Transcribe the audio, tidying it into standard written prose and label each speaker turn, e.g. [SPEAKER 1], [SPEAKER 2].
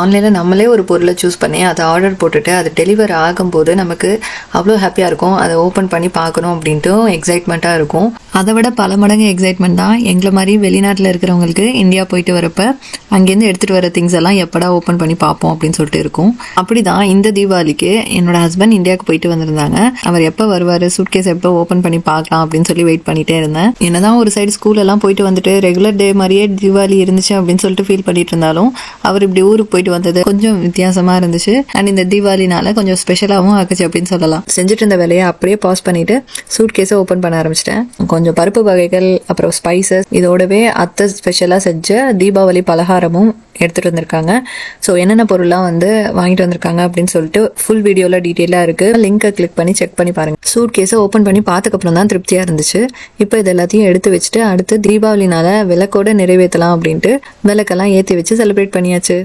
[SPEAKER 1] ஆன்லைனில் நம்மளே ஒரு பொருளை சூஸ் பண்ணி அதை ஆர்டர் போட்டுட்டு அது டெலிவர் ஆகும்போது நமக்கு அவ்வளோ ஹாப்பியாக இருக்கும். அதை ஓப்பன் பண்ணி பார்க்கணும் அப்படின்ட்டு எக்ஸைட்மெண்ட்டாக இருக்கும். அதை விட பல மடங்கு எக்ஸைட்மெண்ட் தான் எங்களை மாதிரி வெளிநாட்டில் இருக்கிறவங்களுக்கு இந்தியா போயிட்டு வரப்ப அங்கேருந்து எடுத்துகிட்டு வர திங்ஸ் எல்லாம் எப்படா ஓப்பன் பண்ணி பார்ப்போம் அப்படின்னு சொல்லிட்டு இருக்கும். அப்படி தான் இந்த தீபாவளிக்கு என்னோட ஹஸ்பண்ட் இந்தியாவுக்கு போயிட்டு வந்திருந்தாங்க. அவர் எப்போ வருவார், சூட்கேஸ் எப்போ ஓப்பன் பண்ணி பார்க்கலாம் அப்படின்னு சொல்லி வெயிட் பண்ணிட்டே இருந்தேன். என்னதான் ஒரு சைடு ஸ்கூலெல்லாம் போயிட்டு வந்துட்டு ரெகுலர் டே மாதிரியே தீபாவளி இருந்துச்சு அப்படின்னு சொல்லிட்டு ஃபீல் பண்ணிட்டு இருந்தாலும் அவர் இப்படி ஊருக்கு போயிட்டு வந்தது கொஞ்சம் வித்தியாசமா இருந்துச்சு. அண்ட் இந்த தீபாவளினால கொஞ்சம் ஸ்பெஷலாகவும் ஆக்குச்சு அப்படின்னு சொல்லலாம். செஞ்சுட்டு இருந்த வேலையை அப்படியே பாஸ் பண்ணிட்டு சூட்கேஸை ஓப்பன் பண்ண ஆரம்பிச்சிட்டேன். கொஞ்சம் பருப்பு வகைகள், அப்புறம் ஸ்பைசஸ், இதோடவே அத்தை ஸ்பெஷலாக செஞ்ச தீபாவளி பலகாரமும் எடுத்துகிட்டு வந்திருக்காங்க. ஸோ என்னென்ன பொருள்லாம் வாங்கிட்டு வந்திருக்காங்க அப்படின்னு சொல்லிட்டு ஃபுல் வீடியோவில் டீட்டெயிலாக இருக்குது. லிங்கை கிளிக் பண்ணி செக் பண்ணி பாருங்கள். சூட் கேஸை ஓப்பன் பண்ணி பார்த்ததுக்கப்புறம் தான் திருப்தியாக இருந்துச்சு. இப்போ இது எல்லாத்தையும் எடுத்து வச்சுட்டு அடுத்து தீபாவளினால விளக்கோட நிறைவேற்றலாம் அப்படின்ட்டு விளக்கெல்லாம் ஏற்றி வச்சு செலிப்ரேட் பண்ணியாச்சு.